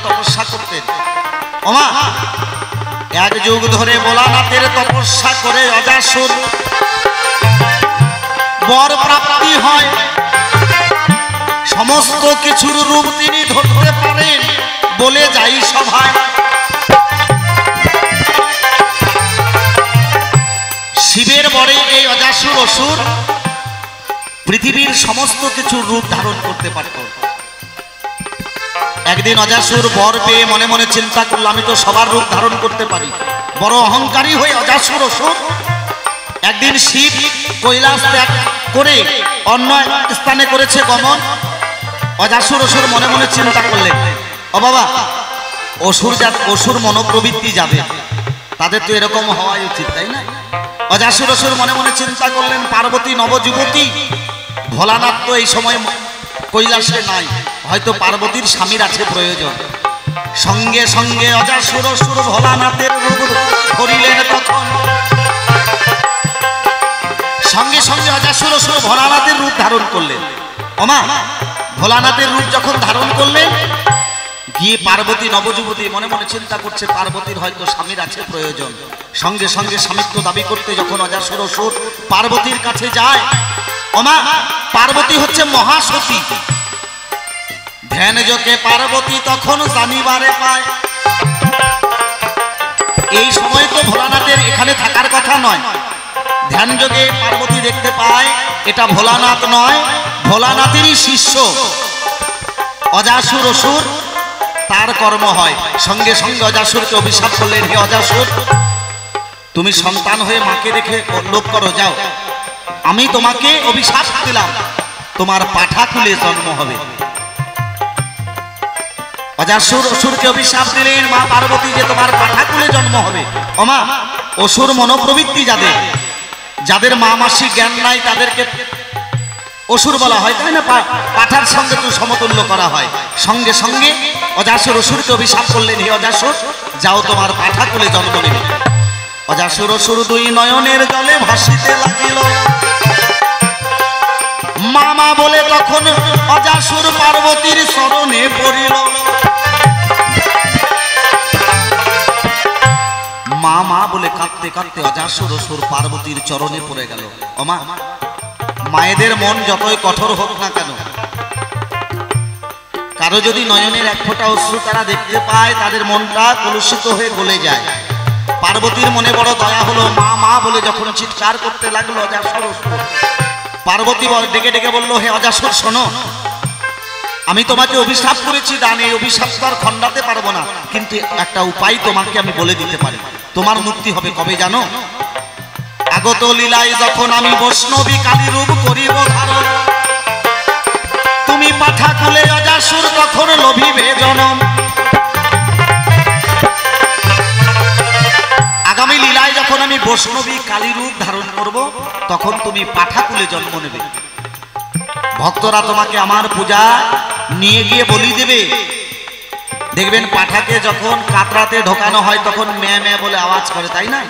তপস্যা করতেন। ওমা এক যুগ ধরে ভোলানাথের তপস্যা করে অজাসুর বর প্রাপ্তি হয়, সমস্ত কিছুর রূপ তিনি ধরতে পারেন বলে যাই সভায়। শিবের বরে এই অজাসুর অসুর পৃথিবীর সমস্ত কিছুর রূপ ধারণ করতে পারত। একদিন অজাসুর বর পেয়ে মনে মনে চিন্তা করল, আমি তো সবার রূপ ধারণ করতে পারি। বড় অহংকারী হয়ে অজাসুর অসুর একদিন শিব কৈলাস ত্যাগ করে অন্য স্থানে করেছে গমন। অজাসুর অসুর মনে মনে চিন্তা করলেন, ও বাবা, অসুর মনোপ্রবৃত্তি যাবে, তাদের তো এরকম হওয়াই উচিত, তাই না? অজাসুর অসুর মনে মনে চিন্তা করলেন, পার্বতী নবযুবতী, ভোলানাথ তো এই সময় কৈলাসে নাই, হয়তো পার্বতীর স্বামীর আছে প্রয়োজন। সঙ্গে সঙ্গে অজাসুর অসুর ভোলানাথের রূপ ধরিলেন তখন। সঙ্গে সঙ্গে অজাসুর অসুর ভোলানাথের রূপ ধারণ করলেন। ওমা ভোলানাথের রূপ যখন ধারণ করলেন, গিয়ে পার্বতী নবযুবতী মনে মনে চিন্তা করছে, পার্বতীর হয়তো স্বামীর আছে প্রয়োজন। সঙ্গে সঙ্গে স্বামিত্ব দাবি করতে যখন অজাসুর অসুর পার্বতীর কাছে যায়, ওমা পার্বতী হচ্ছে মহাসতী। ধ্যান যোগে পার্বতী তখন জানিবারে পায়। এই সময় তো ভোলানাথের এখানে থাকার কথা নয়। ধ্যান যোগে পার্বতী দেখতে পায় এটা ভোলানাথ নয়, ভোলানাথেরই শিষ্য অজাসুর অসুর, তার কর্ম হয়। সঙ্গে সঙ্গে অজাসুরকে অভিশাপ করলেন, হে অজাসুর, তুমি সন্তান হয়ে মাকে দেখে লোভ করো, যাও, আমি তোমাকে অভিশাপ দিলাম, তোমার পাঠাকুলে জন্ম হবে। অজাসুর অসুরকে অভিশাপ দিলেন, মা পার্বতী, যে তোমার পাঠাকুলে জন্ম হবে। ওমা অসুর মনোপ্রবৃত্তি যাদের, যাদের মা মাসি জ্ঞান নাই তাদেরকে অসুর বলা হয়, তাই না? পাঠার সঙ্গে তো সমতুল্য করা হয়। সঙ্গে সঙ্গে অজাসুর অসুরকে অভিশাপ করলেন, হে অজাসুর, যাও, তোমার পাঠাকুলে জন্ম নেবে। অজাসুর অসুর দুই নয়নের জলে ভাসিতে লাগিল। মামা বলে তখন অজাসুর পার্বতীর শরণে পড়িল। মা বলে কাঁদতে কাঁদতে অজাসুর অসুর পার্বতীর চরণে পড়ে গেল। ওমা মায়েদের মন যতই কঠোর হোক না কেন, কারো যদি নয়নের এক ফোঁটা অশ্রু তারা দেখতে পায়, তাদের মনটা কলুষিত হয়ে গলে যায়। পার্বতীর মনে বড় দয়া হলো, মা বলে যখন চিৎকার করতে লাগলো অজাসুর অসুর, পার্বতী ডেকে ডেকে বলল, হে অজাসুর, শোনো, আমি তোমাকে অভিশাপ করেছি, দান এই অভিশাপ তো আর খণ্ডাতে পারবো না, কিন্তু একটা উপায় তোমাকে আমি বলে দিতে পারি, তোমার মুক্তি হবে কবে জানো? আগত লীলায় যখন আমি বৈষ্ণবী কালী রূপ করিব ধারণ, তুমি পাঠাকুলে অজাসুর তখন লভিবে জনম। আগামী লীলায় যখন আমি বৈষ্ণবী কালী রূপ ধারণ করব, তখন তুমি পাঠাকুলে জন্ম নেবে। ভক্তরা তোমাকে আমার পূজা নিয়ে গিয়ে বলি দেবে। দেখবেন পাঠাকে যখন কাতরাতে ঢোকানো হয় তখন ম্যা ম্যা বলে আওয়াজ করে, তাই না?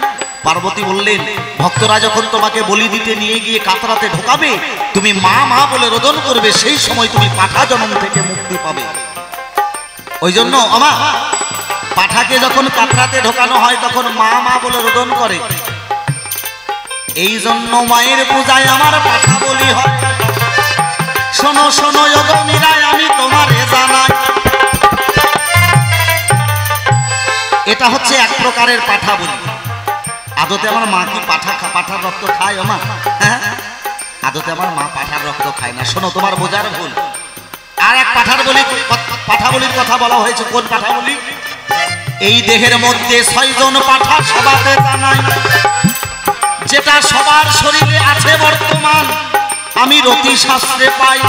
পার্বতী বললেন, ভক্তরা যখন তোমাকে বলি দিতে নিয়ে গিয়ে কাতরাতে ঢোকাবে, তুমি মা বলে রোদন করবে, সেই সময় তুমি পাঠা জন্ম থেকে মুক্তি পাবে। ওই জন্য আমার পাঠাকে যখন কাতরাতে ঢোকানো হয় তখন মা বলে রোদন করে। এই জন্য মায়ের পূজায় আমার পাঠা বলি হয়। শোনো শোনো যোগীরাই, আমি তোমারে জানাই, এটা হচ্ছে এক প্রকারের পাঠা বলি। আদতে আমার মা কি পাঠার রক্ত খায়? ওমা হ্যাঁ, আদতে আমার মা পাঠার রক্ত খায় না। শোনো, তোমার বোঝার ভুল। আর এক পাঠা বলির কথা বলা হয়েছে। কোন পাঠা বলি? এই দেহের মধ্যে 6 জন পাঠা সবাতে জানাই, যেটা সবার শরীরে আছে বর্তমান, আমি রতি শাস্ত্রে পাই।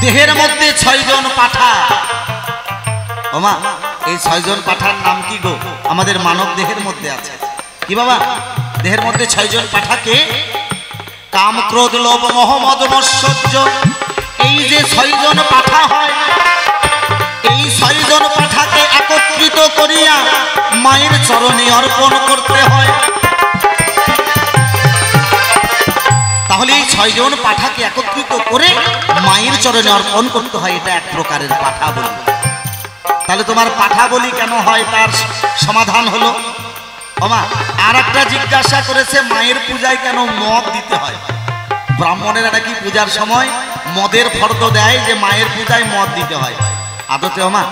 দেহের মধ্যে 6 জন পাঠা। ওমা এই 6 জন পাঠার নাম কি গো? আমাদের মানব দেহের মধ্যে আছে। কি বাবা? দেহের মধ্যে 6 জন পাঠাকে কাম ক্রোধ লোভ মোহ মদ মৎসর্য, এই যে 6 জন পাঠা হয়, এই 6 জন পাঠাকে একত্রিত করিয়া মায়ের চরণে অর্পণ করতে হয়। তাহলে এই 6 জন পাঠাকে একত্রিত করে মায়ের চরণে অর্পণ করতে হয়, এটা এক প্রকারের পাঠা বলি। তাহলে তোমার পাঠা বলি কেন হয় তার সমাধান হলো। ওমা আর একটা জিজ্ঞাসা করেছে, মায়ের পূজায় কেন মদ দিতে হয়? ব্রাহ্মণেরা নাকি পূজার সময় মদের ফর্দ দেয় যে মায়ের পূজায় মদ দিতে হয়। আদতে ওমা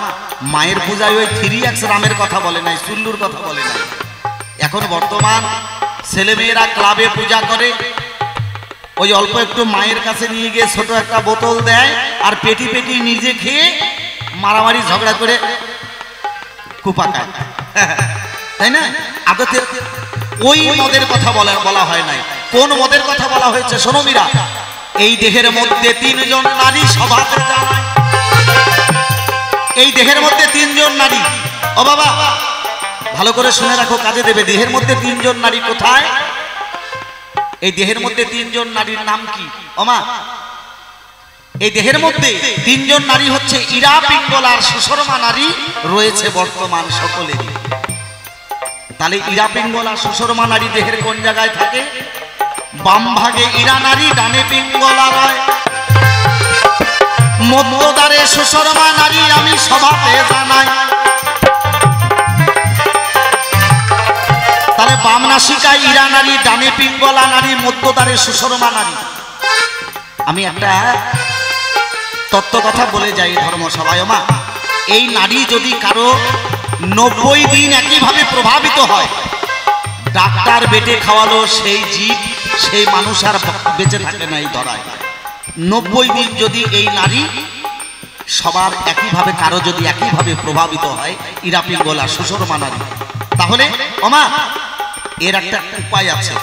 মায়ের পূজায় ওই 3x রামের কথা বলে নাই, চুল্লুর কথা বলে নাই। এখন বর্তমান ছেলেমেয়েরা ক্লাবে পূজা করে, ওই অল্প একটু মায়ের কাছে নিয়ে গিয়ে ছোট একটা বোতল দেয় আর পেটি পেটি নিজে খেয়ে মারামারি ঝগড়া করে কুপাকায়, তাই না? আদতে ওই মদের কথা বলা হয় নাই। কোন মদের কথা বলা হয়েছে শোনো মীরা, এই দেহের মধ্যে 3 জন নারী সভাতে জানায়, এই দেহের মধ্যে 3 জন নারী। ও বাবা ভালো করে শুনে রাখো, কাজে দেবে। দেহের মধ্যে 3 জন নারী কোথায়? এই দেহের মধ্যে 3 জন নারীর নাম কি? ওমা এই দেহের মধ্যে 3 জন নারী হচ্ছে ইরা, পিঙ্গলার সুশর্মা নারী রয়েছে বর্তমান সকলেরই। তাহলে ইরা, পিঙ্গলা, সুশর্মা নারী দেহের কোন জায়গায় থাকে? বাম ভাগে ইরা নারী, ডানে পিঙ্গলা রয়, মধ্যদ্বারে সুশর্মা নারী আমি সভাতে জানাই। তাহলে বাম নাসিকায় ইরা নারী, ডানে পিঙ্গলা নারী, মধ্যদ্বারে সুশর্মা নারী। আমি একটা তত্ত্ব কথা বলে যাই ধর্মসভায়। মা এই নারী যদি কারো 90 দিন একইভাবে প্রভাবিত হয়, ডাক্তার বেটে খাওয়ালো সেই জীব, সেই মানুষ আর বেঁচে থাকে না এই ধরায়। 90 দিন যদি এই নারী সবার একইভাবে কারো যদি একইভাবে প্রভাবিত হয়, ইরা, পিঙ্গলা, সুশর্মা নারী, তাহলে ওমা এর একটা উপায় আছে।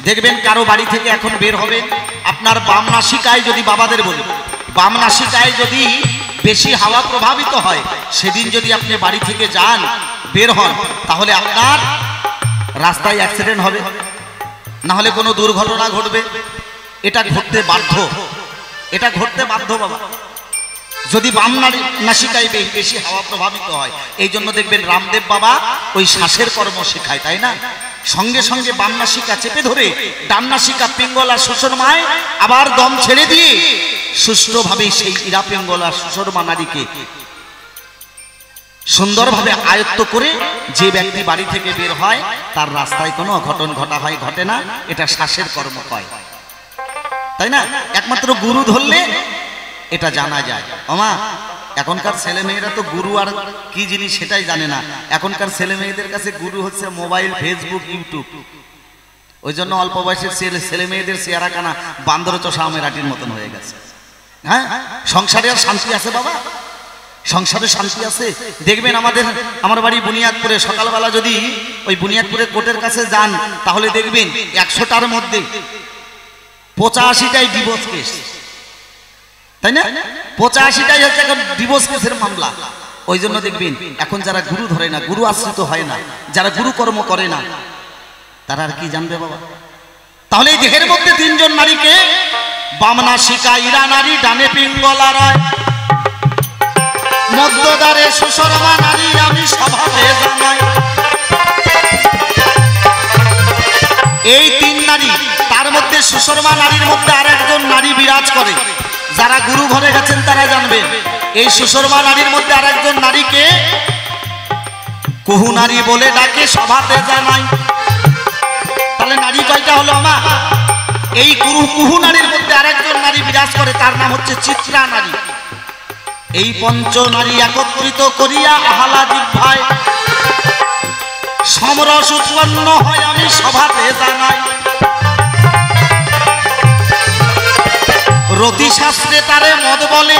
দেখবেন কারো বাড়ি থেকে এখন বের হবে, আপনার বাম নাসিকায় যদি, বাবাদের বলি, বাম নাসিকায় যদি বেশি হাওয়া প্রভাবিত হয়, সেদিন যদি আপনি বাড়ি থেকে যান, বের হন, তাহলে আপনার রাস্তায় অ্যাক্সিডেন্ট হবে, না হলে কোনো দুর্ঘটনা ঘটবে। এটা ঘটতে বাধ্য, এটা ঘটতে বাধ্য বাবা, যদি বাম নাসিকায় বেশি হাওয়া প্রভাবিত হয়। এই জন্য দেখবেন রামদেব বাবা ওই শ্বাসের কর্ম শেখায়, তাই না? সঙ্গে সঙ্গে বাম নাসিকা চেপে ধরে ডান নাসিকা, পিঙ্গলা, সুশর্মায় আবার দম ছেড়ে দিয়ে সুষ্ঠুভাবে সেই ইরা, পিঙ্গলা, সুশর্মা নারীকে সুন্দরভাবে আয়ত্ত করে যে ব্যক্তি বাড়ি থেকে বের হয় তার রাস্তায় কোনো অঘটন ঘটে না। এটা শ্বাসের কর্ম হয়, তাই না? একমাত্র গুরু ধরলে এটা জানা যায়। ওমা এখনকার ছেলে মেয়েরা তো গুরু আর কি জিনিস সেটাই জানে না। এখনকার ছেলে মেয়েদের কাছে গুরু হচ্ছে মোবাইল, ফেসবুক, ইউটিউব। ওই জন্য অল্প বয়সের ছেলে মেয়েদের চেহারা কানা বান্দর চষা আমের আটির মতন হয়ে গেছে। হ্যাঁ, সংসারে আর শান্তি আছে বাবা? সংসারে শান্তি আছে? দেখবেন আমার বাড়ি বুনিয়াদপুরে, সকালবেলা যদি ওই বুনিয়াদপুরের কোর্টের কাছে যান, তাহলে দেখবেন 100টার মধ্যে 85টাই ডিভোর্স কেস, তাই না? 85টাই হচ্ছে এখন ডিভোর্স কেসের মামলা। ওই জন্য দেখবেন এখন যারা গুরু ধরে না, গুরু আশ্রিত হয় না, যারা গুরু কর্ম করে না, তারা আর কি জানবে বাবা? তাহলে এই দেহের মধ্যে 3 জন নারীকে, বাম নাসিকা ইরা নারী, ডানে পিঙ্গলা রয়, মধ্যদ্বারে সুশর্মা নারী আমি সভাতে জানাই। এই 3 নারী, তার মধ্যে সুশর্মা নারীর মধ্যে আরেকজন নারী বিরাজ করে। যারা গুরু ঘরে গেছেন তারা জানবেন, এই সুশর্মা নারীর মধ্যে আরেকজন নারীকে কুহু নারী বলে ডাকে, সভাতে জানাই। তাহলে নারী কয়টা হলো মা? এই কুহু নারীর মধ্যে আরেকজন নারী বিরাজ করে, তার নাম হচ্ছে চিত্রা নারী। এই 5 নারী একত্রিত করিয়া আহলা জিহ্বায় সমরস উৎপন্ন হয় আমি সভাতে জানাই। রতি শাস্ত্রে তারে মদ বলে,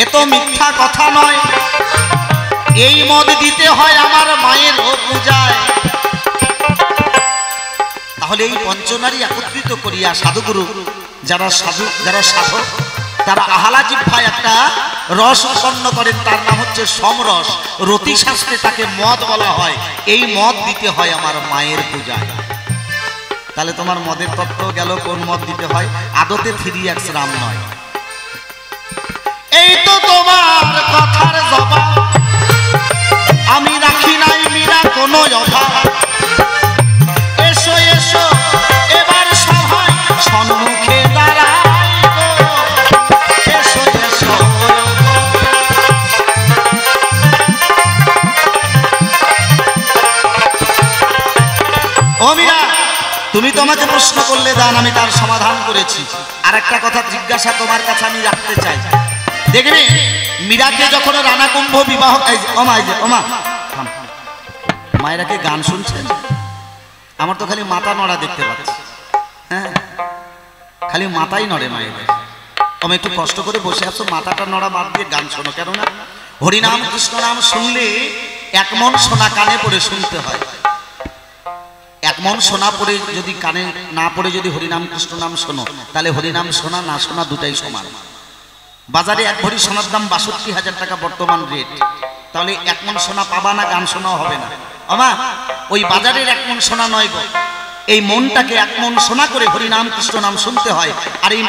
এ তো মিথ্যা কথা নয়। এই মদ দিতে হয় আমার মায়ের পূজায়। তাহলে এই 5 নারী একত্রিত করিয়া সাধুগুরু, যারা সাধক, তারা আহলা জিহ্বায় একটা রস উৎপন্ন করেন, তার নাম হচ্ছে সমরস। রতি শাস্ত্রে তাকে মদ বলা হয়। এই মদ দিতে হয় আমার মায়ের পূজায়। তাহলে তোমার মদের তত্ত্ব গেল, কোন মদ দিতে হয়? আদতে 3x রাম নয়। এই তো তোমার কথার জবাব, আমি রাখি নাই মীরা কোনো অভাব। এসো এসো এবার সভায় তোমাকে প্রশ্ন করলে দান, আমি তার সমাধান করেছি। আর একটা কথা জিজ্ঞাসা তোমার কাছে আমি রাখতে চাই। দেখবে মীরাকে যখন রানা কুম্ভ বিবাহ, মায়েরা কি গান শুনছেন? আমার তো খালি মাথা নড়া দেখতে পাচ্ছি। হ্যাঁ, খালি মাথাই নড়ে মায়েদের। আমি একটু কষ্ট করে বসে আছো, মাথাটা নড়া বাদ দিয়ে গান শোনো। কেননা হরিনাম কৃষ্ণ নাম শুনলে এক মন সোনা কানে পড়ে শুনতে হয়। এক মন সোনা পড়ে যদি কানে না পড়ে যদি হরিনাম কৃষ্ণ নাম শোনো, তাহলে হরিনাম শোনা না শোনা দুটাই সমান। বাজারে এক ভরি সোনার দাম ৬২,০০০ টাকা বর্তমান রেট। তাহলে এক মন সোনা পাবা না, গান শোনাও হবে না। আমা ওই বাজারের এক মন সোনা নয় গো, এই মনটাকে এক মন সোনা করে হরিনাম কৃষ্ণ নাম শুনতে হয়। আর এই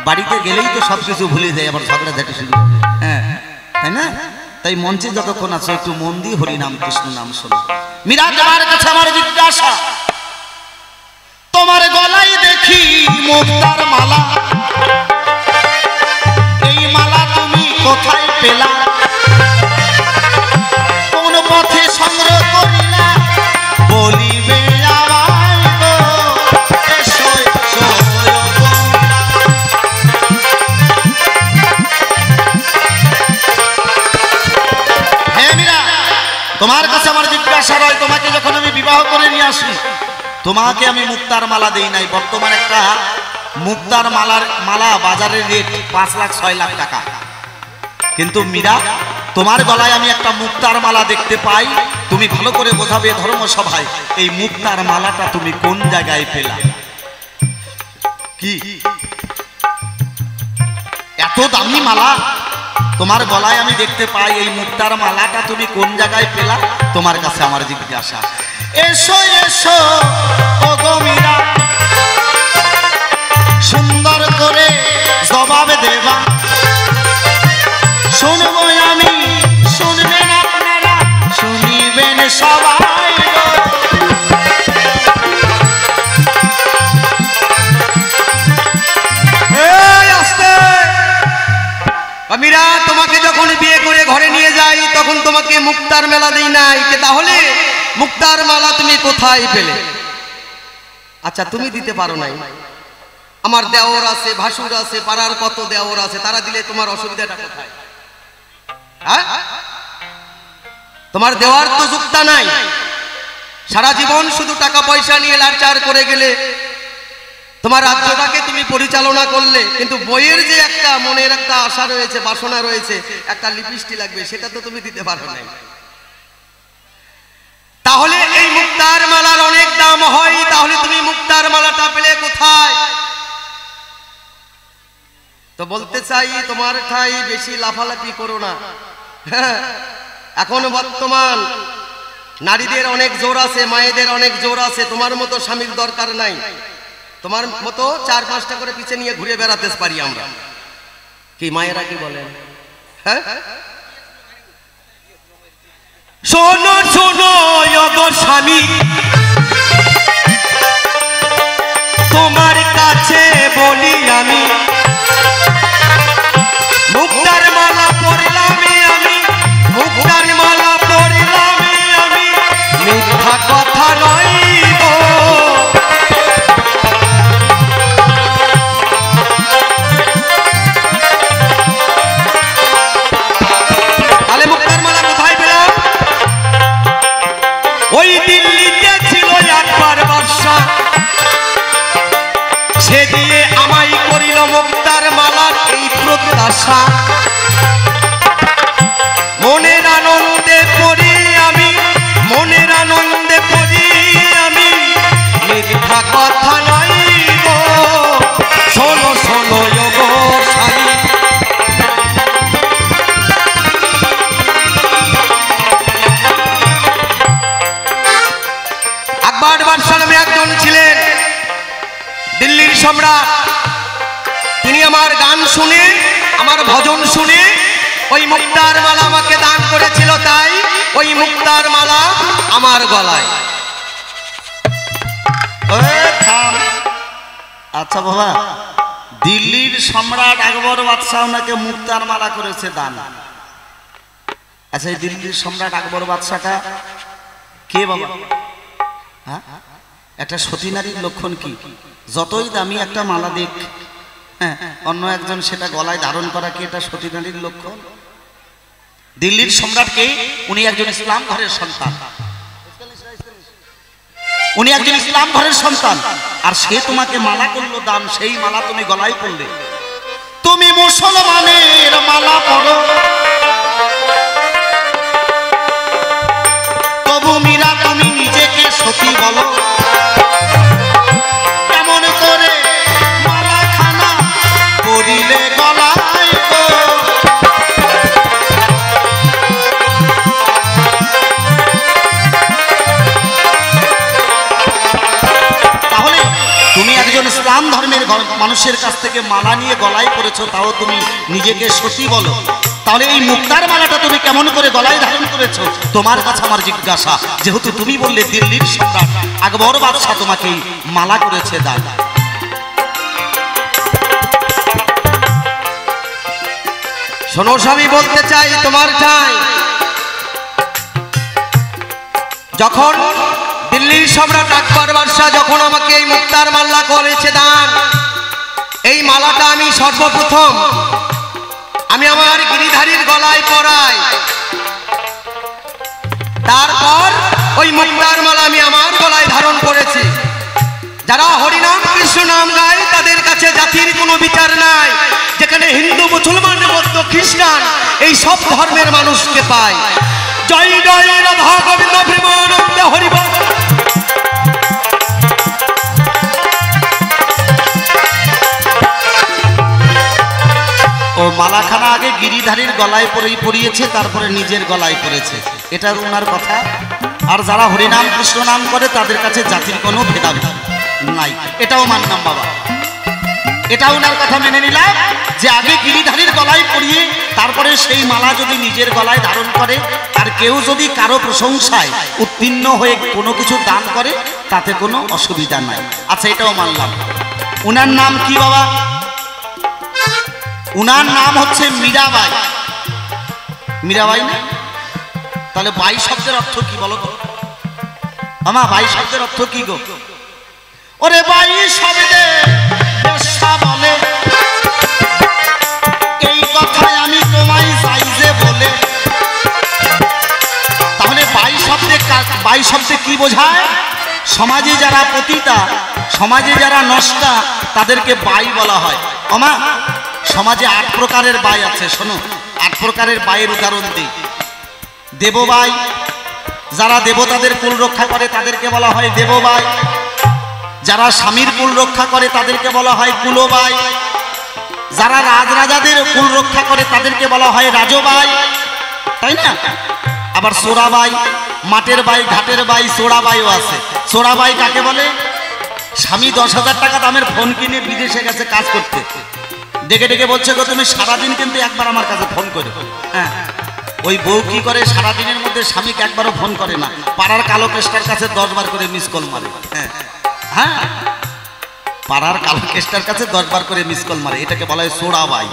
বাড়িতে গেলেই তো সবকিছু ভুলে যায়, আবার ঝগড়া ঝাঁটি শুরু। হ্যাঁ, তাই না? তাই মঞ্চে যতক্ষণ আছো একটু মন দিয়ে হরিনাম কৃষ্ণ নাম শোনো। মীরা, তোমার কাছে আমার জিজ্ঞাসা, তোমার গলায় দেখি মুক্তার মালা, এই মালা তুমি কোথায় পেলা? কোন পথে সংগ্রহ করিলা? বলিবে আমায় গো, এসো এসো। হে মীরা, তোমার কাছে আমার জিজ্ঞাসা রয়, তোমাকে যখন আমি বিবাহ করে নিয়ে আসি, তোমাকে আমি মুক্তার মালা দেই নাই। বর্তমান একটা মুক্তার মালা বাজারের রেট ৫ লাখ ৬ লাখ টাকা। কিন্তু মীরা, তোমার গলায় আমি একটা মুক্তার মালা দেখতে পাই। তুমি ভালো করে বোঝাবে ধর্মসভায়, এই মুক্তার মালাটা তুমি কোন জায়গায় পেলা? কি এত দামি মালা তোমার গলায় আমি দেখতে পাই, এই মুক্তার মালাটা তুমি কোন জায়গায় পেলা? তোমার কাছে আমার জিজ্ঞাসা। এসো এসো ও গো মীরা, সুন্দর করে জবাব দেবা। শুনবো আমি, শুনবেন আপনারা, শুনিবেন সবাই। মীরা, তোমাকে যখন বিয়ে করে ঘরে নিয়ে যাই তখন তোমাকে মুক্তার মেলা দেই নাই, তাহলে মুক্তার মালা তুমি কোথায় পেলে? আচ্ছা, তুমি দিতে পারো নাই, আমার দেওর আছে, ভাসুর আছে, পাড়ার কত দেওর আছে, তারা দিলে তোমার অসুবিধাটা কোথায়? হ্যাঁ, তোমার দেওয়ার তো যুক্তা নাই। সারা জীবন শুধু টাকা পয়সা নিয়ে লাড়চাড় করে গেলে, তোমার রাজ্যটাকে তুমি পরিচালনা করলে, কিন্তু বইয়ের যে একটা মনের একটা আশা রয়েছে, বাসনা রয়েছে, একটা লিপস্টিক লাগবে, সেটা তো তুমি দিতে পারো নাই। তাহলে এই মুক্তার মালার অনেক দাম হয়, তাহলে তুমি মুক্তার মালাটা পেলে কোথায়? তো বলতে চাই, তোমার ঠাই বেশি লাফালাফি করো না। এখন বর্তমান নারীদের অনেক জোর আছে, মায়েদের অনেক জোর আছে। তোমার মতো স্বামীর দরকার নাই। তোমার মতো ৪-৫টা করে পিছে নিয়ে ঘুরে বেড়াতে পারি আমরা। কি মায়েরা কি বলেন? হ্যাঁ, শোনো শোনো গো স্বামী, তোমার কাছে বলি আমি, মুক্তার মালা পরলাম আমি, মুক্তার মালা পরলাম আমি, মিথ্যা কথা নয় গো। তাহলে মুক্তার মালা কোথায় পেলাম? ওই দিল্লিতে ছিল একবার বাদশা, সে দিয়ে আমায় করিল মুক্তার মালার এই প্রত্যাশা। মনের আনন্দে পড়ি আমি, মনের আনন্দে পড়ি আমি, মিথ্যা কথা নাই গো। শোনো শোনো গো স্বামী, আকবর বাদশা নামে একজন ছিলেন, দিল্লির সম্রাট। তিনি আমার গান শুনে, আমার ভজন শুনে ওই মুক্তার মালা আমাকে দান করেছিল, তাই ওই মুক্তার মালা আমার গলায়। আচ্ছা বাবা, দিল্লির সম্রাট আকবর বাদশাহ ওনাকে মুক্তার মালা করেছে দান। আচ্ছা, এই দিল্লির সম্রাট আকবর বাদশাটা কে বাবা? হ্যাঁ, একটা সতী নারীর লক্ষণ কি? যতই দামি একটা মালা দেখ, হ্যাঁ, অন্য একজন সেটা গলায় ধারণ করা কি এটা সতী নারীর লক্ষণ? দিল্লির সম্রাটকে, উনি একজন ইসলাম ঘরের সন্তান, উনি একজন ইসলাম ঘরের সন্তান, আর সে তোমাকে মালা করলো দান, সেই মালা তুমি গলায় পড়লে। তুমি মুসলমানের মালা পড়ো, তবু মীরা তুমি নিজেকে সতী বলো। কেমন করে মালা খানা পরিলে গলায় গো, তাহলে তুমি একজন ইসলাম ধর্মের মানুষের কাছ থেকে মালা নিয়ে গলায় পড়েছো, তাও তুমি নিজেকে সতী বলো। তাহলে এই মুক্তার মালাটা তুমি কেমন করে গলায় ধারণ করেছো? তোমার কাছে আমার জিজ্ঞাসা, যেহেতু তুমি বললে দিল্লির সম্রাট আকবর বাদশাহ তোমাকে মালা করেছে দান। শোনো স্বামী, বলতে চাই তোমার ঠাই যখন দিল্লির সম্রাট আকবর বাদশাহ যখন আমাকে এই মুক্তার মালা করেছে দান, এই মালাটা আমি সর্বপ্রথম আমি আমার গিরিধারীর গলায় পরাই, তারপর ওই মুক্তার মালা আমি আমার গলায় ধারণ করেছি। যারা হরিনাম কৃষ্ণ নাম গায় তাদের কাছে জাতির কোনো বিচার নাই, যেখানে হিন্দু, মুসলমান, বৌদ্ধ, খ্রিস্টান এই সব ধর্মের মানুষকে পায়। জয় জয় রাধা গোবিন্দ প্রেমানন্দে হরিবল। ও মালাখানা আগে গিরিধারীর গলায় পরিয়েছে, তারপরে নিজের গলায় পড়েছে, এটা ওনার কথা। আর যারা হরিনাম কৃষ্ণ নাম করে তাদের কাছে জাতির কোনো ভেদাভেদ নাই, এটাও মানলাম বাবা, এটা ওনার কথা মেনে নিলাম যে আগে গিরিধারীর গলায় পরিয়ে তারপরে সেই মালা যদি নিজের গলায় ধারণ করে, আর কেউ যদি কারো প্রশংসায় উত্তীর্ণ হয়ে কোনো কিছু দান করে তাতে কোনো অসুবিধা নাই। আচ্ছা, এটাও মানলাম। ওনার নাম কি বাবা? উনার নাম হচ্ছে মীরাবাই। মীরাবাই না? তাহলে বাই শব্দের অর্থ কি বলো তো? আমা, বাই শব্দের অর্থ কি গো? ওরে বাই শব্দে বেশ্যা বলে, এই কথায় আমি তোমায় চাই যে বলে। তাহলে বাই শব্দে কি বোঝায়? সমাজে যারা পতিতা, সমাজে যারা নষ্টা, তাদেরকে বাই বলা হয়। আমা, সমাজে 8 প্রকারের বাই আছে, শোনো 8 প্রকারের বাইয়ের উদাহরণ দিই। দেববাই, যারা দেবতাদের কুল রক্ষা করে তাদেরকে বলা হয় দেববাই। যারা স্বামীর কুল রক্ষা করে তাদেরকে বলা হয় কুলবাই। যারা রাজরাজাদের কুল রক্ষা করে তাদেরকে বলা হয় রাজবাই, তাই না? আবার সোরাবাই, মাঠের বাই, ঘাটের বাই, সোরাবাইও আছে। সোরাবাই কাকে বলে? স্বামী 10,000 টাকা দামের ফোন কিনে বিদেশে গেছে কাজ করতে, ডেকে ডেকে বলছে গো তুমি সারাদিন কিন্তু একবার আমার কাছে ফোন করো। হ্যাঁ, ওই বউ কি করে সারাদিনের মধ্যে স্বামীকে একবারও ফোন করে না, পাড়ার কালো কেষ্টার কাছে 10 বার করে মিস কল মারে। হ্যাঁ হ্যাঁ, পাড়ার কালো কেষ্টার কাছে 10 বার করে মিস কল মারে, এটাকে বলা হয় সোড়াবাই।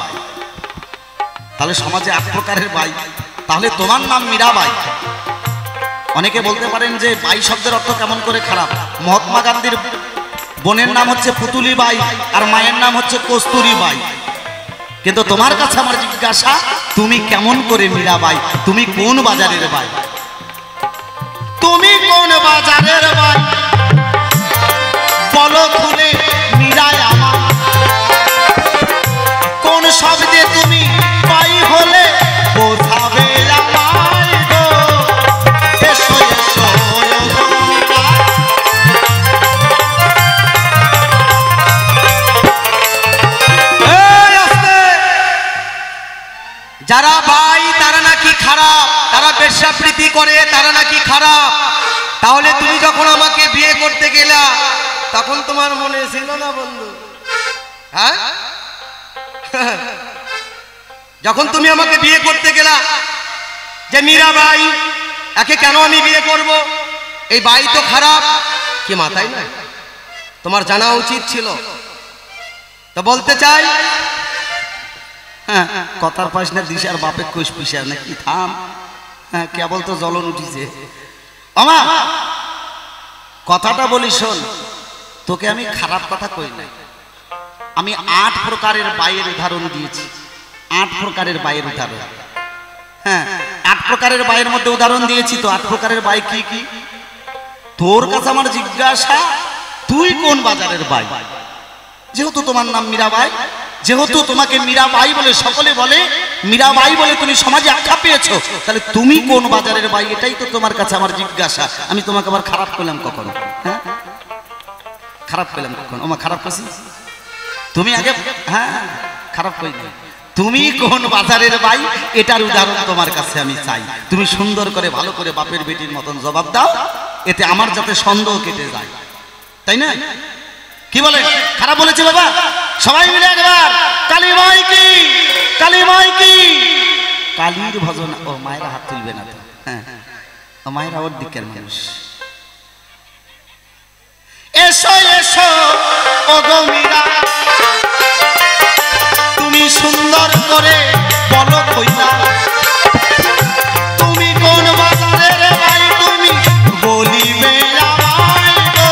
তাহলে সমাজে 8 প্রকারের বাই। তাহলে তোমার নাম মীরাবাই। অনেকে বলতে পারেন যে বাই শব্দের অর্থ কেমন করে খারাপ। মহাত্মা গান্ধীর বোনের নাম হচ্ছে পুতুলি বাই, আর মায়ের নাম হচ্ছে কস্তুরি বাই। কিন্তু তোমার কাছে আমার জিজ্ঞাসা, তুমি কেমন করে মীরাবাই? তুমি কোন বাজারের বাই? তুমি কোন বাজারের বাই বলো খুলে মীরায় আমার। কোন শব্দে তুমি বাই হলে বোঝাবে আমায় গো। এসো এসো যারা ভাই তারা নাকি খারাপ, তারা বেশ্যাবৃত্তি করে, তারা নাকি খারাপ। তাহলে তুমি যখন আমাকে বিয়ে করতে গেলা তখন তোমার মনে ছিল না বন্ধু? হ্যাঁ, যখন তুমি আমাকে বিয়ে করতে গেলা যে মীরাবাই, একে কেন আমি বিয়ে করব? এই বাই তো খারাপ, কি মাথায় না? তোমার জানা উচিত ছিল। তো বলতে চাই, হ্যাঁ, কথার পাশ না দিস আর বাপের কোষ পিসার নাকি থাম। হ্যাঁ, কেবল তো জ্বলন উঠিছে। আমা কথাটা বলি শোন, তোকে আমি খারাপ কথা কই নাই। আমি 8 প্রকারের বাইয়ের উদাহরণ দিয়েছি, 8 প্রকারের বাইয়ের উদাহরণ। হ্যাঁ, 8 প্রকারের বাইয়ের মধ্যে উদাহরণ দিয়েছি। তো 8 প্রকারের বাই কি কি? তোর কাছে আমার জিজ্ঞাসা, তুই কোন বাজারের বাই? যেহেতু তোমার নাম মীরাবাই, যেহেতু তোমাকে মীরাবাই বলে সকলে বলে, মীরাবাই বলে তুমি সমাজে আখ্যা পেয়েছো, তাহলে তুমি কোন বাজারের বাই? এটাই তো তোমার কাছে আমার জিজ্ঞাসা। আমি তোমাকে আবার খারাপ করলাম কখনো? হ্যাঁ, খারাপ করলাম কখনো? ওমা খারাপ করছি? তুমি আগে, হ্যাঁ খারাপ করি না। তুমি কোন বাজারের বাই, এটার উদাহরণ তোমার কাছে আমি চাই। তুমি সুন্দর করে ভালো করে বাপের বেটির মতন জবাব দাও, এতে আমার যাতে সন্দেহ কেটে যায়, তাই না? কি বলে? খারাপ বলেছে বাবা? সবাই মিলে একবার কালী মাই কি, কালী মাই কি। কালীর ভজন। ও মায়েরা হাত তুলবে না তো? হ্যাঁ, ও মায়েরা ওর দিকের মানুষ। এসো এসো ও গো মীরা, তুমি সুন্দর করে বলো কইলা, তুমি কোন বাজারের বাই? তুমি বলিবে আমায় গো,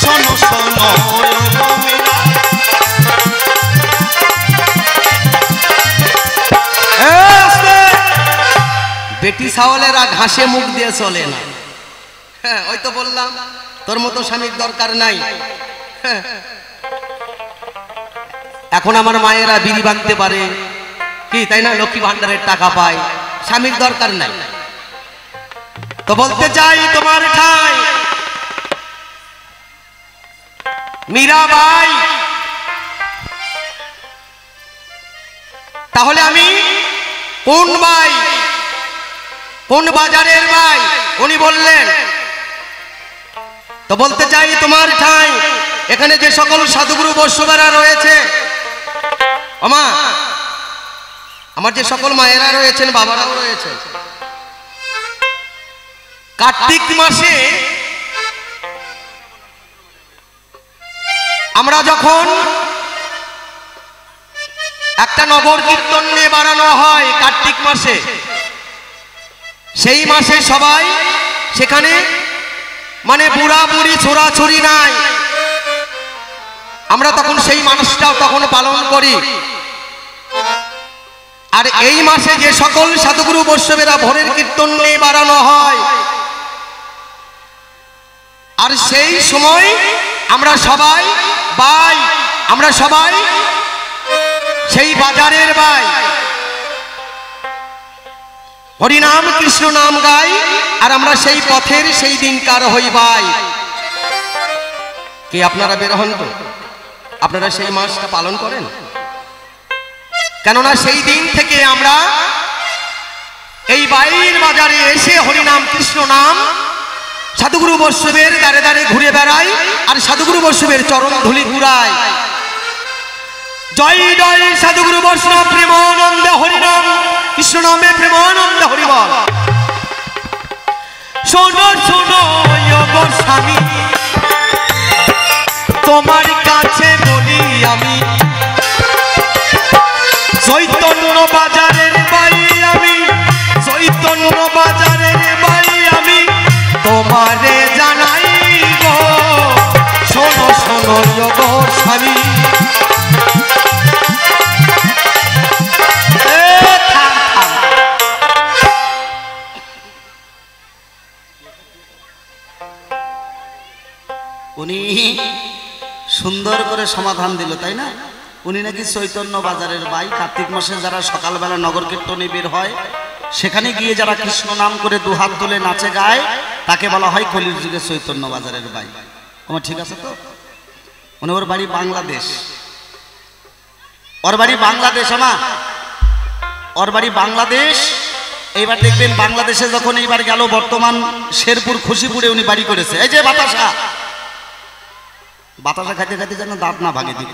শোনো শোনো ও গো মীরা। বেটি ছাওয়ালেরা ঘাসে মুখ দিয়ে চলে না। হ্যাঁ, ওই তো বললাম তোর মতো স্বামীর দরকার নাই। হ্যাঁ, এখন আমার মায়েরা বিড়ি বাঁধতে পারে কি, তাই না? লক্ষ্মী ভান্ডারের টাকা পায়, স্বামীর দরকার নাই। তো বলতে চাই তোমার ঠাই মীরাবাই। তাহলে আমি কোন বাই, কোন বাজারের বাই? উনি বললেন। তো বলতে চাই তোমার ঠাই এখানে যে সকল সাধুগুরু বৈষ্ণবেরা রয়েছে, আমা আমার যে সকল মায়েরা রয়েছেন, বাবারাও রয়েছেন, কার্তিক মাসে আমরা যখন একটা নগর কীর্তন নিয়ে বাড়ানো হয় কার্তিক মাসে, সেই মাসে সবাই সেখানে, মানে বুড়া বুড়ি ছোড়াছুড়ি নাই, আমরা তখন সেই মানুষটাও তখন পালন করি। আর এই মাসে যে সকল সাধুগুরু বৈষ্ণবেরা ভোরের কীর্তন নিয়ে বাড়ানো হয়, আর সেই সময় আমরা সবাই বাই, আমরা সবাই সেই বাজারের বাই, হরিনাম কৃষ্ণ নাম গাই, আর আমরা সেই পথের সেই দিনকার হই বাই। কি আপনারা বের হন তো? আপনারা সেই মাসটা পালন করেন? কেননা সেই দিন থেকে আমরা এই বাইর বাজারে এসে হরিনাম কৃষ্ণ নাম সাধুগুরু বৈষ্ণবের দ্বারে দ্বারে ঘুরে বেড়াই, আর সাধুগুরু বৈষ্ণবের চরণ ধুলি ঘুরাই। জয় জয় সাধুগুরু বৈষ্ণব প্রেমানন্দে হরিনাম কৃষ্ণ নামে প্রেমানন্দে হরিবল। শোনো শোনো গো স্বামী, তোমার কাছে বলি আমি, চৈতন্য বাজারের বাই আমি, চৈতন্য বাজারের বাই আমি, তোমারে জানাই গো, শোনো শোনো গো স্বামী। উনি সুন্দর করে সমাধান দিল, তাই না? উনি নাকি চৈতন্য বাজারের বাই। কার্তিক মাসে যারা সকালবেলা নগর কীর্তনে বের হয়, সেখানে গিয়ে যারা কৃষ্ণ নাম করে দুহাত তুলে নাচে গায়, তাকে বলা হয় কলির যুগে চৈতন্য বাজারের বাই। আমার ঠিক আছে তো? উনি, ওর বাড়ি বাংলাদেশ, ওর বাড়ি বাংলাদেশ, আমা ওর বাড়ি বাংলাদেশ। এইবার দেখবেন বাংলাদেশে যখন এইবার গেল, বর্তমান শেরপুর খুশিপুরে উনি বাড়ি করেছে। এই যে বাতাসা, বাতাসা খাইতে খাইতে যেন দাঁত না ভাঙে দিব।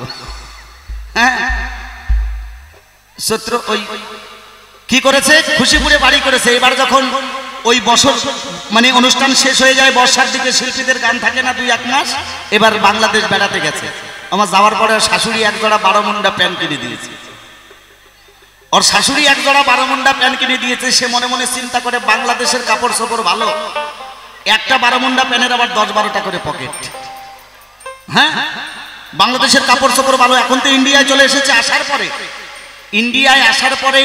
হ্যাঁ, সত্য ওই কি করেছে, খুশিপুরে বাড়ি করেছে। এবার যখন ওই বছর মানে অনুষ্ঠান শেষ হয়ে যায়, বর্ষার দিকে শিল্পীদের গান থাকে না 2-1 মাস, এবার বাংলাদেশ বেড়াতে গেছে। আমার যাওয়ার পরে শাশুড়ি এক জোড়া 12 মুন্ডা প্যান্ট কিনে দিয়েছে। ওর শাশুড়ি এক জোড়া 12 মুন্ডা প্যান্ট কিনে দিয়েছে। সে মনে মনে চিন্তা করে, বাংলাদেশের কাপড় চোপড় ভালো, একটা 12 মুন্ডা প্যানের আবার 10-12টা করে পকেট। হ্যাঁ, বাংলাদেশের কাপড় চোপড় ভালো। এখন তো ইন্ডিয়ায় চলে এসেছে। আসার পরে ইন্ডিয়ায় আসার পরে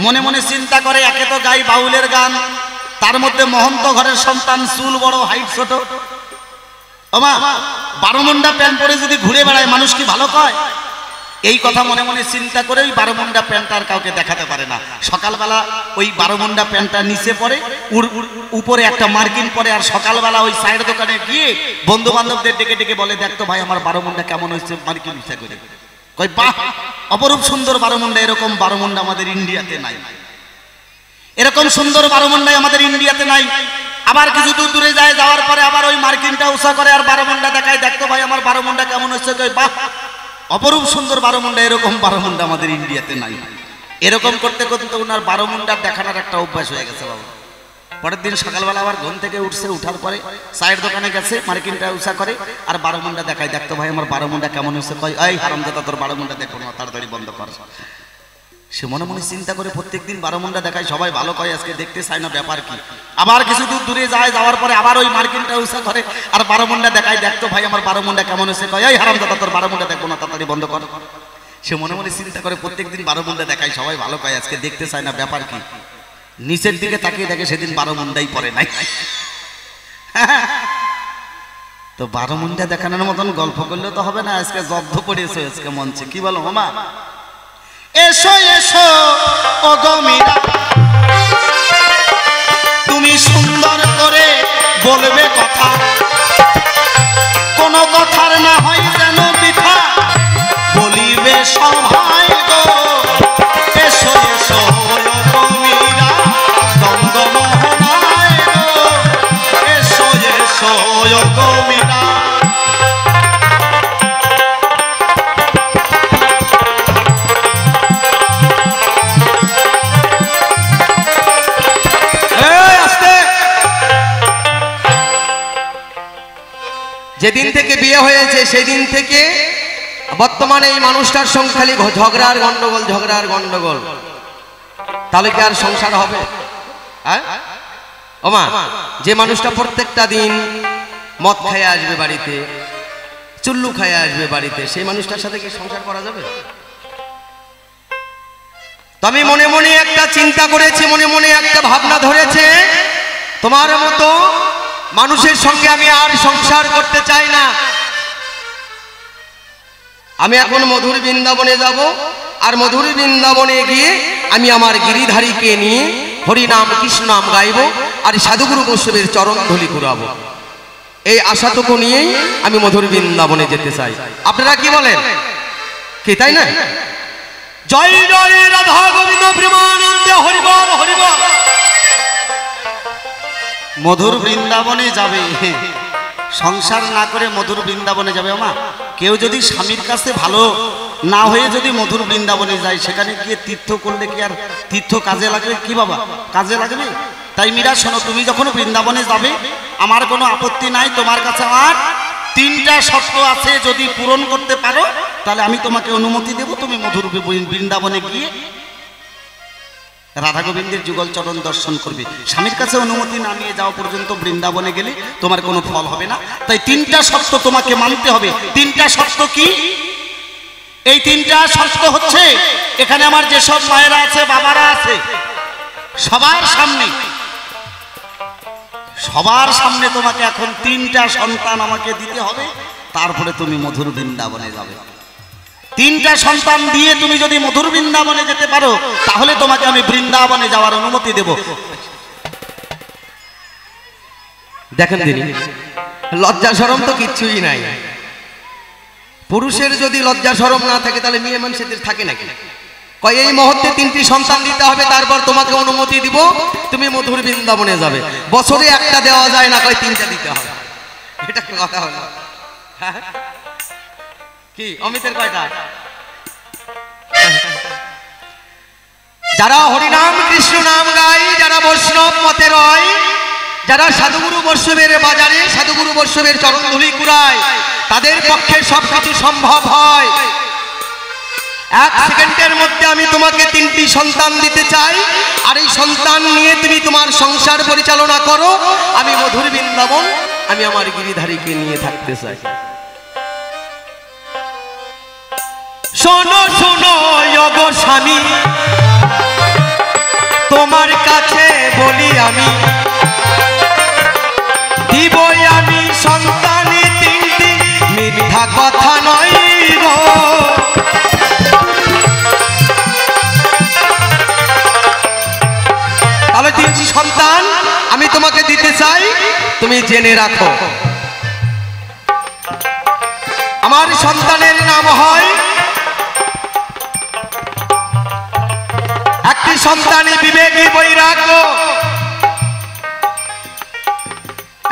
মনে মনে চিন্তা করে, একে তো গাই বাউলের গান, তার মধ্যে মহন্ত ঘরের সন্তান, চুল বড়, হাইট ছোট। ওমা 12 মুন্ডা প্যান্ট পরে যদি ঘুরে বেড়ায় মানুষ কি ভালো কয়? এই কথা মনে মনে চিন্তা করে ওই 12 মুন্ডা প্যান্টটা আর কাউকে দেখাতে পারে না। সকালবেলা ওই 12 মুন্ডা প্যান্টটা নিচে পরে, উপরে একটা মার্কিন পরে, আর সকালবেলা ওই চায়ের দোকানে গিয়ে বন্ধু বান্ধবদের ডেকে ডেকে বলে, দেখতো ভাই আমার 12 মুন্ডা কেমন হয়েছে, মার্কিন ইচ্ছা করে কই, বাহ অপরূপ সুন্দর 12 মুন্ডা। এরকম 12 মুন্ডা আমাদের ইন্ডিয়াতে নাই। এরকম সুন্দর 12 মুন্ডাই আমাদের ইন্ডিয়াতে নাই। আবার কিছু দূর দূরে যায়, যাওয়ার পরে আবার ওই মার্কিনটা উষা করে আর 12 মুন্ডা দেখায়, দেখতো ভাই আমার 12 মুন্ডা কেমন হচ্ছে, কই বাহ অপরূপ সুন্দর 12 মুন্ডা। এরকম 12 মুন্ডা আমাদের ইন্ডিয়াতে নাই। এরকম করতে করতে ওনার 12 মুন্ডা দেখানোর একটা অভ্যাস হয়ে গেছে বাবা। পরের দিন সকালবেলা আবার ঘুম থেকে উঠছে, উঠার পরে চায়ের দোকানে গেছে, মার্কিনটা উষা করে আর 12 মুন্ডা দেখায়, দেখতো ভাই আমার 12 মুন্ডা কেমন হচ্ছে, কয় এই হারামজাদা তোর 12 মুন্ডা দেখো না, তাড়াতাড়ি বন্ধ কর। সে মনে মনে চিন্তা করে প্রত্যেকদিন 12 মুন্ডা দেখায়, সবাই ভালো কয়, আজকে দেখতে চায় না, ব্যাপার কি। আবার কিছু দূর দূরে যায়, যাওয়ার পরে আবার ওই মার্কিনটা উষা করে আর 12 মুন্ডা দেখায়, দেখতো ভাই আমার 12 মুন্ডা কেমন হচ্ছে, কয় এই হারামজাদা তোর 12 মুন্ডা দেখো না, তাড়াতাড়ি বন্ধ কর। সে মনে মনে চিন্তা করে প্রত্যেকদিন 12 মুন্ডা দেখায়, সবাই ভালো কয়, আজকে দেখতে চায় না, ব্যাপার কি। নিচের দিকে তাকিয়ে দেখে সেদিন 12 মুন্ডাই পড়ে নাই। তো 12 মুন্ডা দেখানোর মতন গল্প করলে তো হবে না, আজকে জব্দ করেছে আজকে মঞ্চে। কি বলো মামা? এসো এসো ও গো মীরা, তুমি সুন্দর করে বলবে কথা, কোন কথার না হয় যেন বৃথা, বলিবে সবাই গো। এসো এসো ও গো মীরা, দ্বন্দ্বমোহনায় গো, এসো এসো ও গো মীরা। যেদিন থেকে বিয়ে হয়েছে সেদিন থেকে বর্তমানে এই মানুষটার সঙ্গে খালি ঝগড়ার গন্ডগোল, ঝগড়ার গন্ডগোল। তাহলে কি আর সংসার হবে? ওমা, যে মানুষটা প্রত্যেকটা দিন মদ খাইয়ে আসবে বাড়িতে, চুল্লু খাইয়ে আসবে বাড়িতে, সেই মানুষটার সাথে কি সংসার করা যাবে? তো আমি মনে মনে একটা চিন্তা করেছি, মনে মনে একটা ভাবনা ধরেছে, তোমার মতো মানুষের সঙ্গে আমি আর সংসার করতে চাই না। আমি এখন মধুর বৃন্দাবনে যাব, আর মধুর বৃন্দাবনে গিয়ে আমি আমার গিরিধারীকে নিয়ে হরিনাম কৃষ্ণ নাম গাইব আর সাধুগুরু বৈষ্ণবের চরণ ধুলি ঘুরাবো। এই আশাটুকু নিয়েই আমি মধুর বৃন্দাবনে যেতে চাই। আপনারা কি বলেন? কি তাই না? জয় জয় রাধা গোবিন্দ প্রেমানন্দে হরি বল হরি বল। মধুর বৃন্দাবনে যাবে, সংসার না করে মধুর বৃন্দাবনে যাবে। মা, কেউ যদি স্বামীর কাছে ভালো না হয়ে যদি মধুর বৃন্দাবনে যায়, সেখানে গিয়ে তীর্থ করলে কি আর তীর্থ কাজে লাগবে? কি বাবা, কাজে লাগবে? তাই মীরা শোনো, তুমি যখন বৃন্দাবনে যাবে আমার কোনো আপত্তি নাই। তোমার কাছে আমার 3টা শর্ত আছে, যদি পূরণ করতে পারো তাহলে আমি তোমাকে অনুমতি দেব, তুমি মধুর বৃন্দাবনে গিয়ে রাধা গোবিন্দের যুগল চরণ দর্শন করবে। স্বামীর কাছে অনুমতি না নিয়ে যাওয়া পর্যন্ত বৃন্দাবনে গেলে তোমার কোনো ফল হবে না। তাই 3টা শর্ত তোমাকে মানতে হবে। 3টা শর্ত কি? এই 3টা শর্ত হচ্ছে, এখানে আমার যেসব মায়েরা আছে, বাবারা আছে, সবার সামনে তোমাকে এখন 3টা সন্তান আমাকে দিতে হবে, তারপরে তুমি মধুর বৃন্দাবনে যাবে। 3টা সন্তান দিয়ে তুমি যদি মধুর বৃন্দাবনে যেতে পারো তাহলে তোমাকে আমি বৃন্দাবনে যাওয়ার অনুমতি দেব। দেখেন দিদি, লজ্জা শরম তো কিচ্ছুই নাই। পুরুষের যদি লজ্জা শরম না থাকে তাহলে মেয়ে মানুষের থাকে নাকি? কয় এই মুহূর্তে 3টি সন্তান দিতে হবে, তারপর তোমাকে অনুমতি দিব, তুমি মধুর বৃন্দাবনে যাবে। বছরে একটা দেওয়া যায় না, কয় 3টা দিতে হবে। এটা কি কথা হলো? কি অমিতের কয়টা? যারা হরিনাম কৃষ্ণ নাম গাই, যারা বৈষ্ণব মতে রয়, যারা সাধুগুরু বৈষ্ণবের বাজারে সাধুগুরু বৈষ্ণবের চরণ ধুলি কুড়ায়, তাদের পক্ষে সবকিছু সম্ভব হয়। এক সেকেন্ডের মধ্যে আমি তোমাকে 3টি সন্তান দিতে চাই, আর এই সন্তান নিয়ে তুমি তোমার সংসার পরিচালনা করো। আমি মধুর বৃন্দাবন, আমি আমার গিরিধারীকে নিয়ে থাকতে চাই। শোনো শোনো গো স্বামী, তোমার কাছে বলি আমি, দিবই আমি সন্তানে 3টি, মিথ্যা কথা নয় গো। তাহলে 3টি সন্তান আমি তোমাকে দিতে চাই, তুমি জেনে রাখো। আমার সন্তানের নাম হয়, একটি সন্তানই বিবেকী বৈরাগ্য,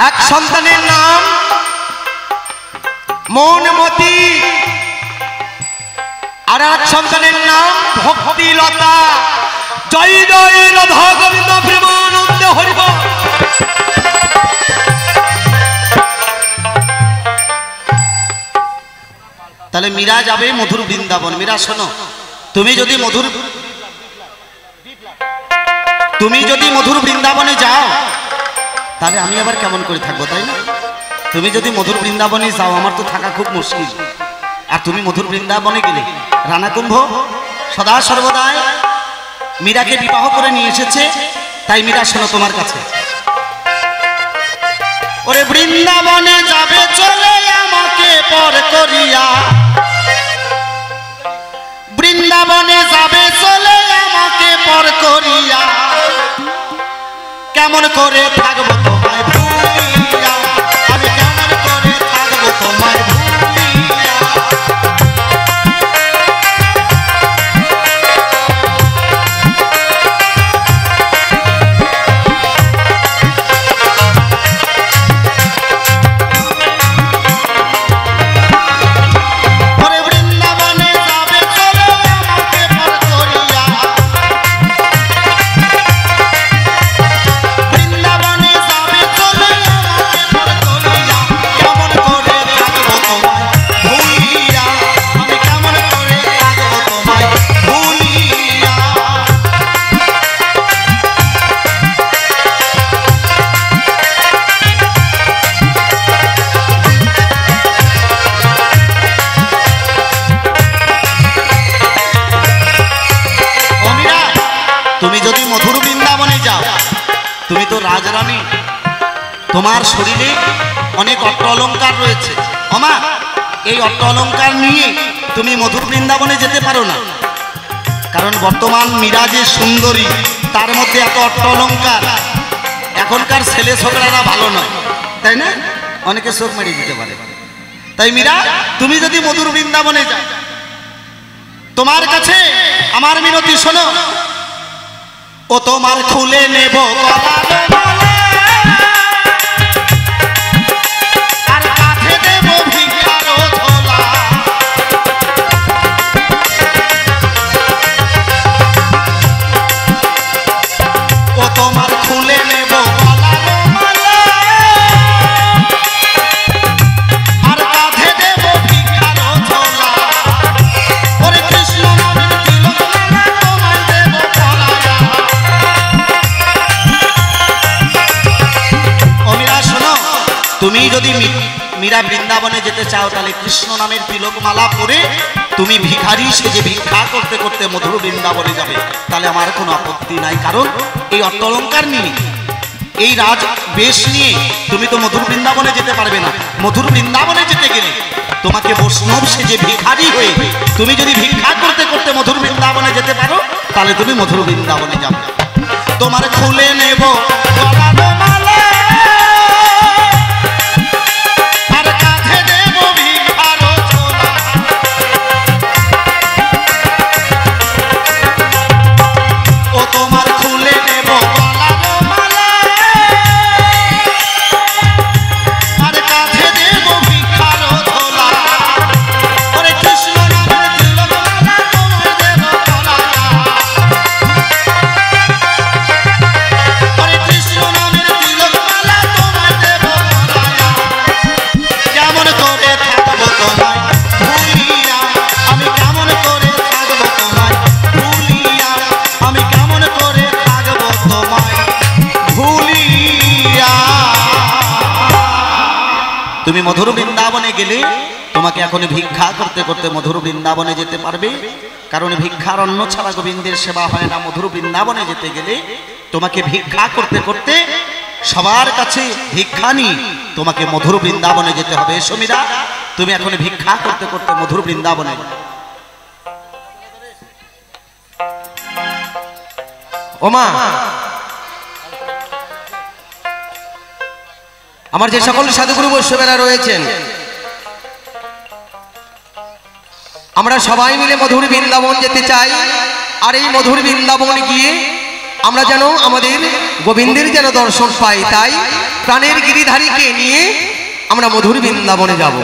এক সন্তানের নাম মনমতি, আর এক সন্তানের নাম ভক্তিলতা। জয় জয় রাধা গোবিন্দ প্রেমানন্দ হরিব। তাহলে মীরা যাবে মধুর বৃন্দাবন। মীরা শোনো, তুমি যদি মধুর বৃন্দাবনে যাও, তাহলে আমি আবার কেমন করে থাকবো, তাই না? তুমি যদি মধুর বৃন্দাবনে যাও, আমার তো থাকা খুব মুশকিল। আর তুমি মধুর বৃন্দাবনে গেলে রানাকুম্ভ সদা সর্বদাই মীরাকে বিবাহ করে নিয়ে এসেছে। তাই মীরা শোনো তোমার কাছে, ওরে বৃন্দাবনে যাবে চলে আমাকে পর করিয়া, বৃন্দাবনে যাবে চলে আমাকে পর করিয়া, কেমন করে থাকবো তোমায় ভুলিয়া, আমি কেমন করে থাকবো তোমায় ভুলিয়া। তুমি যদি মধুর বৃন্দাবনে যাও, তুমি তো রাজরানী, তোমার শরীরে অনেক অট্ট অলঙ্কার রয়েছে। ওমা, এই অট্ট অলঙ্কার নিয়ে তুমি মধুর বৃন্দাবনে যেতে পারো না, কারণ বর্তমান মীরা যে সুন্দরী, তার মধ্যে এত অট্ট অলঙ্কার। এখনকার ছেলে ছোকরারা ভালো নয়, তাই না? অনেকে চোখ মেরে দিতে পারে। তাই মীরা, তুমি যদি মধুর বৃন্দাবনে যাও, তোমার কাছে আমার মিনতি শোনো, ও তোমার খুলে নেব আর কাঁধে দেব ভিক্ষার ঝোলা, ও তোমার খুলে নেব আর কাঁধে দেব ভিক্ষার ঝোলা, ওরে কৃষ্ণ নামের তিলক তোমায় দেব পরায়া। তুমি যদি মীরা বৃন্দাবনে যেতে চাও, তাহলে কৃষ্ণ নামের তিলকমালা পরে তুমি ভিখারি সেজে ভিক্ষা করতে করতে মধুর বৃন্দাবনে যাবে, তাহলে আমার কোনো আপত্তি নাই। কারণ এই অট্ট অলঙ্কার নিয়ে, এই রাজ বেশ নিয়ে তুমি তো মধুর বৃন্দাবনে যেতে পারবে না। মধুর বৃন্দাবনে যেতে গেলে তোমাকে বৈষ্ণব সেজে ভিখারি হয়ে তুমি যদি ভিক্ষা করতে করতে মধুর বৃন্দাবনে যেতে পারো, তাহলে তুমি মধুর বৃন্দাবনে যাবে। তোমার খুলে নেব কৃষ্ণ মধুর বৃন্দাবনে গেলে তোমাকে এখন ভিক্ষা করতে করতে মধুর বৃন্দাবনে যেতে পারবে, কারণ ভিক্ষার অন্ন ছাড়া গোবিন্দের সেবা হয় না। মধুর বৃন্দাবনে যেতে গেলে তোমাকে ভিক্ষা করতে করতে সবার কাছে ভিক্ষা নিয়ে তোমাকে মধুর বৃন্দাবনে যেতে হবে। সমীরা, তুমি এখন ভিক্ষা করতে করতে মধুর বৃন্দাবনে। ওমা, আমার যে সকল সাধুগুরু বৈষ্ণবেরা রয়েছেন, আমরা সবাই মিলে মধুর বৃন্দাবন যেতে চাই। আর এই মধুর বৃন্দাবন গিয়ে আমরা যেন আমাদের গোবিন্দের যেন দর্শন পাই, তাই প্রাণের গিরিধারীকে নিয়ে আমরা মধুর বৃন্দাবনে যাব।